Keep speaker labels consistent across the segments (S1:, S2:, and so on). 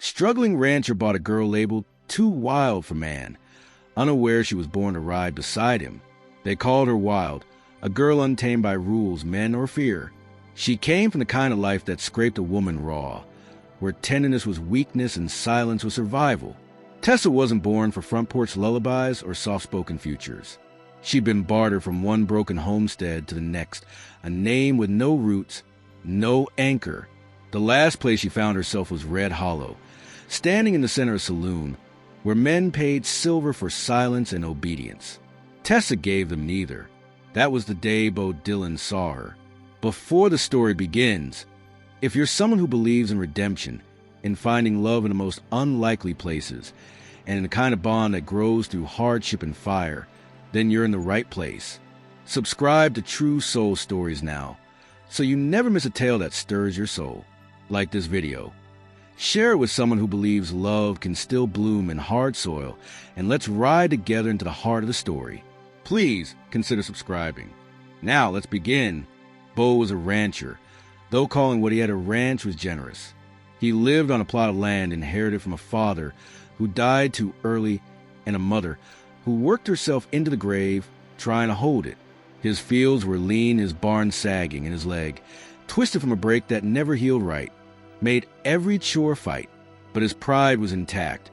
S1: Struggling rancher bought a girl labeled too wild for man, unaware she was born to ride beside him. They called her wild, a girl untamed by rules, men, or fear. She came from the kind of life that scraped a woman raw, where tenderness was weakness and silence was survival. Tessa wasn't born for front porch lullabies or soft-spoken futures. She'd been bartered from one broken homestead to the next, a name with no roots, no anchor. The last place she found herself was Red Hollow, standing in the center of a saloon, where men paid silver for silence and obedience. Tessa gave them neither. That was the day Bo Dillon saw her. Before the story begins, if you're someone who believes in redemption, in finding love in the most unlikely places, and in the kind of bond that grows through hardship and fire, then you're in the right place. Subscribe to True Soul Stories now, so you never miss a tale that stirs your soul. Like this video. Share it with someone who believes love can still bloom in hard soil, and let's ride together into the heart of the story. Please consider subscribing. Now let's begin. Bo was a rancher, though calling what he had a ranch was generous. He lived on a plot of land inherited from a father who died too early and a mother who worked herself into the grave trying to hold it. His fields were lean, his barn sagging, and his leg, twisted from a break that never healed right, made every chore fight, but his pride was intact,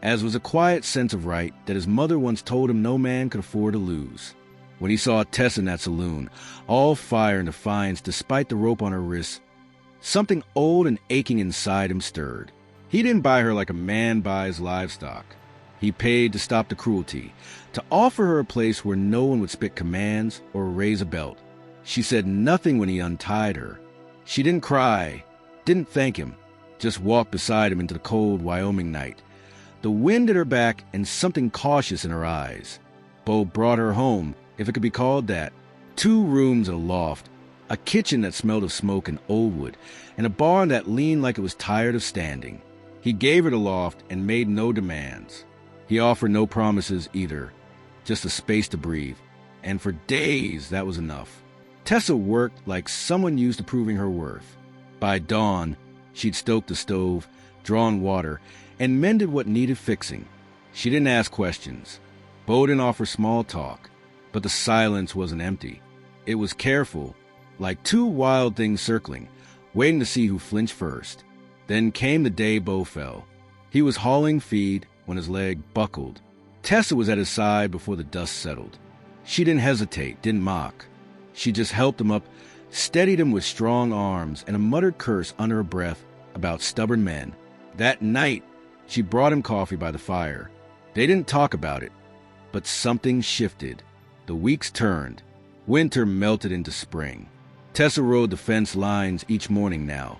S1: as was a quiet sense of right that his mother once told him no man could afford to lose. When he saw Tess in that saloon, all fire and defiance despite the rope on her wrists, something old and aching inside him stirred. He didn't buy her like a man buys livestock. He paid to stop the cruelty, to offer her a place where no one would spit commands or raise a belt. She said nothing when he untied her. She didn't cry, didn't thank him, just walked beside him into the cold Wyoming night, the wind at her back and something cautious in her eyes. Bo brought her home, if it could be called that. 2 rooms and a loft, a kitchen that smelled of smoke and old wood, and a barn that leaned like it was tired of standing. He gave her the loft and made no demands. He offered no promises either, just a space to breathe, and for days that was enough. Tessa worked like someone used to proving her worth. By dawn, she'd stoked the stove, drawn water, and mended what needed fixing. She didn't ask questions. Bo didn't offer small talk, but the silence wasn't empty. It was careful, like 2 wild things circling, waiting to see who flinched first. Then came the day Bo fell. He was hauling feed when his leg buckled. Tessa was at his side before the dust settled. She didn't hesitate, didn't mock. She just helped him up, steadied him with strong arms, and a muttered curse under her breath about stubborn men. That night, she brought him coffee by the fire. They didn't talk about it, but something shifted. The weeks turned. Winter melted into spring. Tessa rode the fence lines each morning now,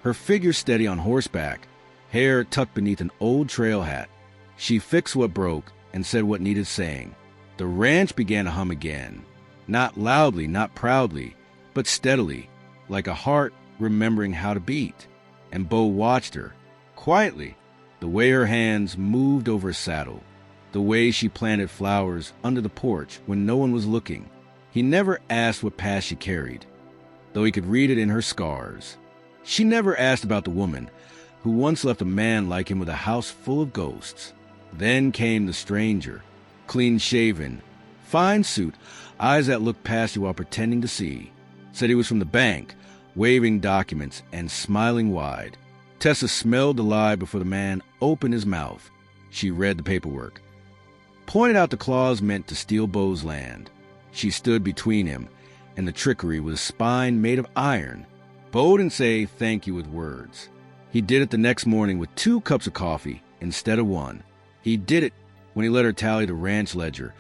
S1: her figure steady on horseback, hair tucked beneath an old trail hat. She fixed what broke and said what needed saying. The ranch began to hum again, not loudly, not proudly, but steadily, like a heart remembering how to beat. And Bo watched her, quietly, the way her hands moved over a saddle, the way she planted flowers under the porch when no one was looking. He never asked what past she carried, though he could read it in her scars. She never asked about the woman who once left a man like him with a house full of ghosts. Then came the stranger, clean-shaven, fine suit, eyes that looked past you while pretending to see. Said he was from the bank, waving documents and smiling wide. Tessa smelled the lie before the man opened his mouth. She read the paperwork, pointed out the clause meant to steal Bo's land. She stood between him and the trickery with a spine made of iron. Bo didn't say thank you with words. He did it the next morning with 2 cups of coffee instead of 1. He did it when he let her tally the ranch ledger,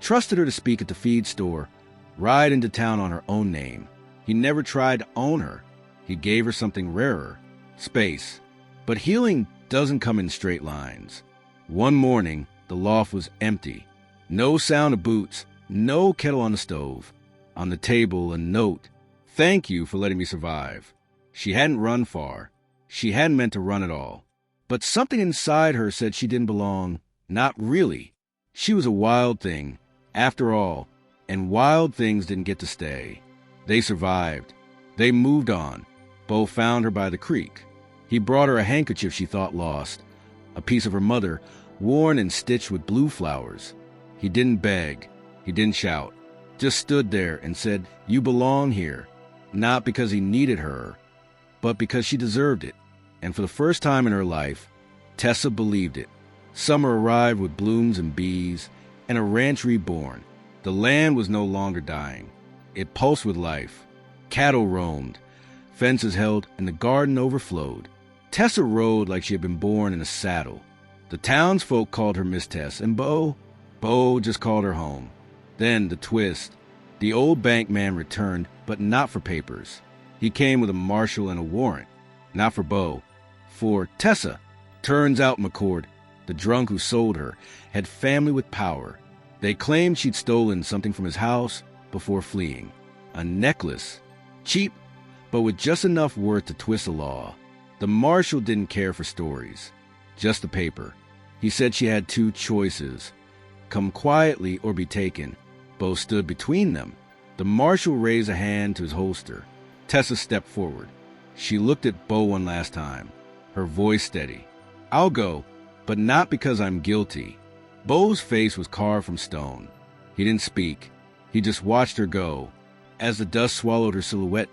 S1: trusted her to speak at the feed store, ride into town on her own name. He never tried to own her. He gave her something rarer, space. But healing doesn't come in straight lines. One morning, the loft was empty. No sound of boots, no kettle on the stove. On the table, a note. Thank you for letting me survive. She hadn't run far. She hadn't meant to run at all. But something inside her said she didn't belong. Not really. She was a wild thing, after all, and wild things didn't get to stay. They survived. They moved on. Bo found her by the creek. He brought her a handkerchief she thought lost, a piece of her mother, worn and stitched with blue flowers. He didn't beg. He didn't shout. Just stood there and said, "You belong here," not because he needed her, but because she deserved it. And for the first time in her life, Tessa believed it. Summer arrived with blooms and bees, and a ranch reborn. The land was no longer dying. It pulsed with life. Cattle roamed, fences held, and the garden overflowed. Tessa rode like she had been born in a saddle. The townsfolk called her Miss Tess, and Bo just called her home. Then the twist. The old bank man returned, but not for papers. He came with a marshal and a warrant. Not for Bo. For Tessa. Turns out McCord, the drunk who sold her, had family with power. They claimed she'd stolen something from his house before fleeing. A necklace. Cheap, but with just enough worth to twist the law. The marshal didn't care for stories. Just the paper. He said she had two choices. Come quietly or be taken. Bo stood between them. The marshal raised a hand to his holster. Tessa stepped forward. She looked at Bo one last time, her voice steady. "I'll go, but not because I'm guilty." Bo's face was carved from stone. He didn't speak. He just watched her go. As the dust swallowed her silhouette,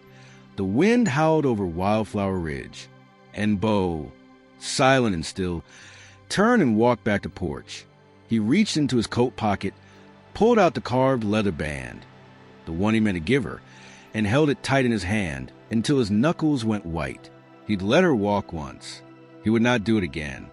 S1: the wind howled over Wildflower Ridge. And Bo, silent and still, turned and walked back to porch. He reached into his coat pocket, pulled out the carved leather band, the one he meant to give her, and held it tight in his hand until his knuckles went white. He'd let her walk once. He would not do it again.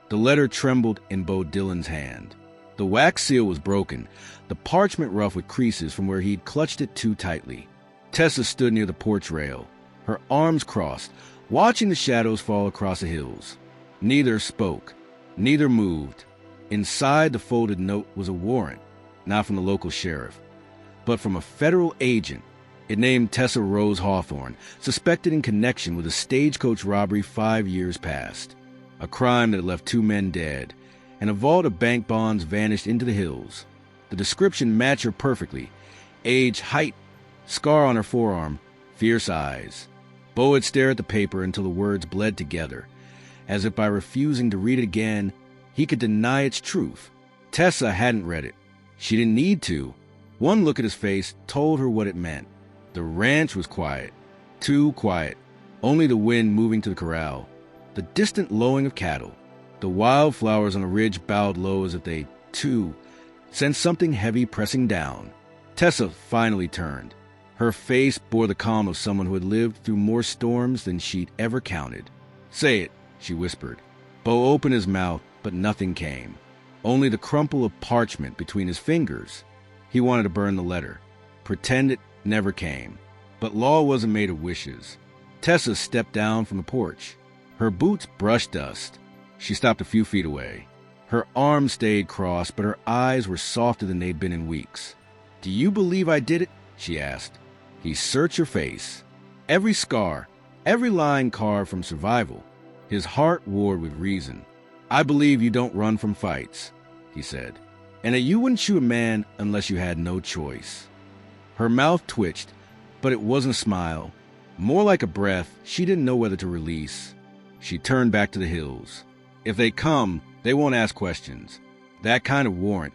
S1: The letter trembled in Bo Dillon's hand. The wax seal was broken, the parchment rough with creases from where he'd clutched it too tightly. Tessa stood near the porch rail, her arms crossed, watching the shadows fall across the hills. Neither spoke. Neither moved. Inside the folded note was a warrant, not from the local sheriff, but from a federal agent. It named Tessa Rose Hawthorne, suspected in connection with a stagecoach robbery 5 years past. A crime that had left 2 men dead, and a vault of bank bonds vanished into the hills. The description matched her perfectly. Age, height, scar on her forearm, fierce eyes. Bo had stared at the paper until the words bled together, as if by refusing to read it again, he could deny its truth. Tessa hadn't read it. She didn't need to. One look at his face told her what it meant. The ranch was quiet. Too quiet. Only the wind moving to the corral. The distant lowing of cattle. The wildflowers on a ridge bowed low as if they, too, sensed something heavy pressing down. Tessa finally turned. Her face bore the calm of someone who had lived through more storms than she'd ever counted. "Say it," she whispered. Bo opened his mouth, but nothing came. Only the crumple of parchment between his fingers. He wanted to burn the letter. Pretend it never came. But law wasn't made of wishes. Tessa stepped down from the porch. Her boots brushed dust. She stopped a few feet away. Her arms stayed crossed, but her eyes were softer than they'd been in weeks. "Do you believe I did it?" she asked. He searched her face. Every scar, every line carved from survival. His heart roared with reason. "I believe you don't run from fights," he said, "and that you wouldn't shoot a man unless you had no choice." Her mouth twitched, but it wasn't a smile. More like a breath she didn't know whether to release. She turned back to the hills. If they come, they won't ask questions. That kind of warrant,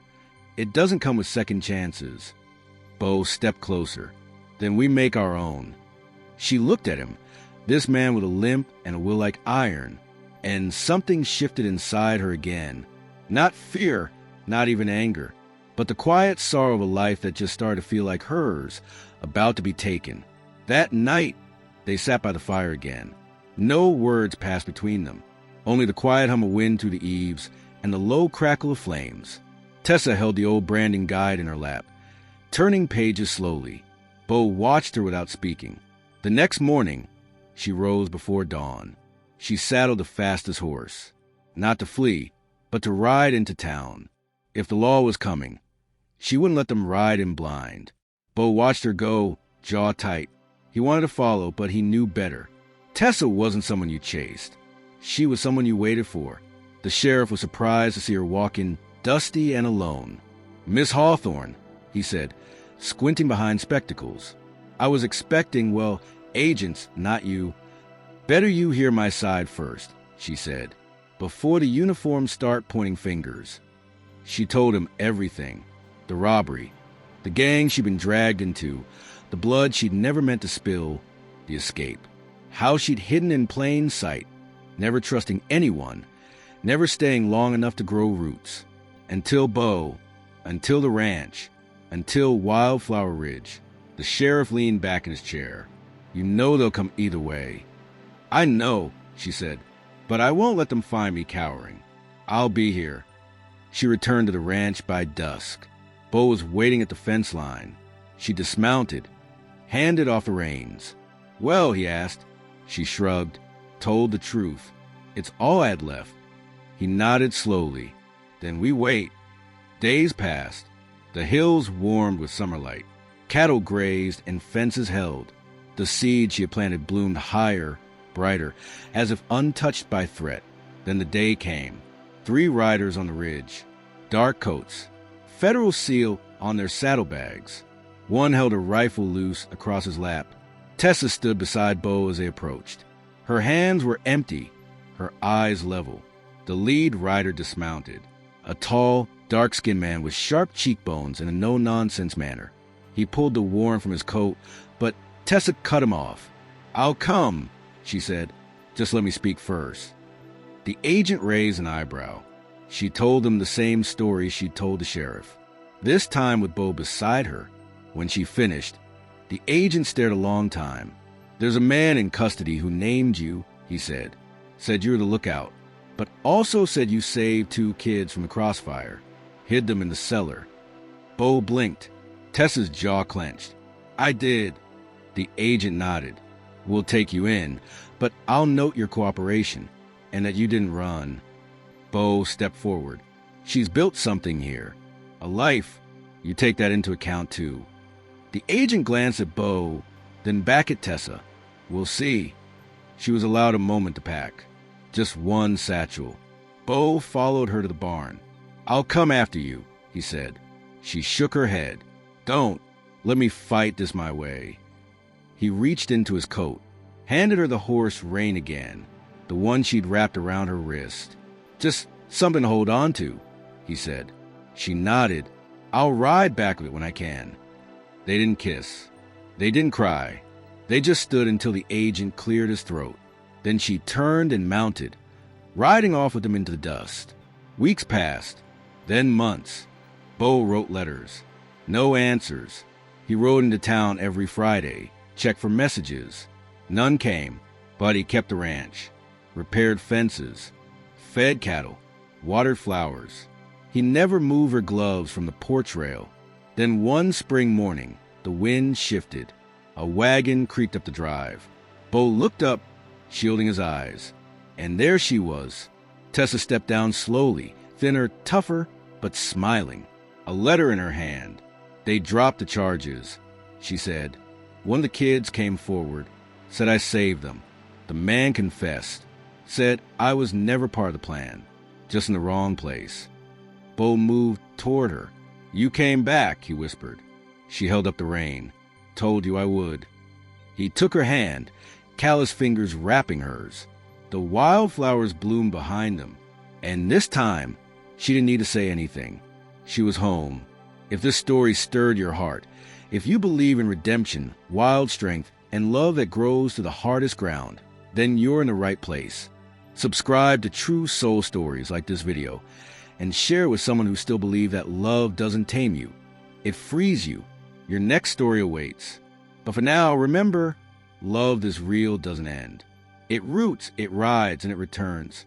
S1: it doesn't come with second chances. Bo stepped closer. "Then we make our own." She looked at him, this man with a limp and a will like iron, and something shifted inside her again. Not fear, not even anger, but the quiet sorrow of a life that just started to feel like hers, about to be taken. That night, they sat by the fire again. No words passed between them, only the quiet hum of wind through the eaves and the low crackle of flames. Tessa held the old branding guide in her lap, turning pages slowly. Bo watched her without speaking. The next morning, she rose before dawn. She saddled the fastest horse, not to flee, but to ride into town. If the law was coming, she wouldn't let them ride in blind. Bo watched her go, jaw tight. He wanted to follow, but he knew better. Tessa wasn't someone you chased. She was someone you waited for. The sheriff was surprised to see her walk in, dusty and alone. "Miss Hawthorne," he said, squinting behind spectacles. "I was expecting, well, agents, not you. "Better you hear my side first," she said, "before the uniforms start pointing fingers." She told him everything. The robbery, the gang she'd been dragged into, the blood she'd never meant to spill, the escape. How she'd hidden in plain sight, never trusting anyone, never staying long enough to grow roots. Until Bo, until the ranch, until Wildflower Ridge. The sheriff leaned back in his chair. "You know they'll come either way." "I know," she said, "but I won't let them find me cowering. I'll be here." She returned to the ranch by dusk. Bo was waiting at the fence line. She dismounted, handed off the reins. "Well," he asked. She shrugged, told the truth. "It's all I had left." He nodded slowly. "Then we wait." Days passed. The hills warmed with summer light. Cattle grazed and fences held. The seed she had planted bloomed higher, brighter, as if untouched by threat. Then the day came. 3 riders on the ridge. Dark coats. Federal seal on their saddlebags. One held a rifle loose across his lap. Tessa stood beside Bo as they approached. Her hands were empty, her eyes level. The lead rider dismounted. A tall, dark-skinned man with sharp cheekbones and a no-nonsense manner. He pulled the warrant from his coat, but Tessa cut him off. "I'll come," she said. "Just let me speak first." The agent raised an eyebrow. She told him the same story she'd told the sheriff, this time with Bo beside her. When she finished, the agent stared a long time. "There's a man in custody who named you," he said. "Said you were the lookout, but also said you saved 2 kids from the crossfire, hid them in the cellar." Bo blinked. Tessa's jaw clenched. "I did." The agent nodded. "We'll take you in, but I'll note your cooperation, and that you didn't run." Bo stepped forward. "She's built something here. A life. You take that into account, too." The agent glanced at Bo, then back at Tessa. "We'll see." She was allowed a moment to pack. Just one satchel. Bo followed her to the barn. "I'll come after you," he said. She shook her head. "Don't. Let me fight this my way." He reached into his coat, handed her the horse rein again, the one she'd wrapped around her wrist. "Just something to hold on to," he said. She nodded. "I'll ride back with it when I can." They didn't kiss. They didn't cry. They just stood until the agent cleared his throat. Then she turned and mounted, riding off with him into the dust. Weeks passed, then months. Bo wrote letters. No answers. He rode into town every Friday, checked for messages. None came, but he kept the ranch, repaired fences, fed cattle, watered flowers. He never moved her gloves from the porch rail. Then one spring morning, the wind shifted. A wagon creaked up the drive. Bo looked up, shielding his eyes. And there she was. Tessa stepped down slowly, thinner, tougher, but smiling. A letter in her hand. They dropped the charges, she said. One of the kids came forward, said I saved them. The man confessed, said I was never part of the plan, just in the wrong place. Bo moved toward her. "You came back," he whispered. She held up the rein. "Told you I would." He took her hand, callous fingers wrapping hers. The wildflowers bloomed behind them, and this time she didn't need to say anything. She was home. If this story stirred your heart, if you believe in redemption, wild strength, and love that grows to the hardest ground, then you're in the right place. Subscribe to true soul stories like this video, and share with someone who still believes that love doesn't tame you. It frees you. Your next story awaits. But for now, remember, love this real doesn't end. It roots, it rides, and it returns.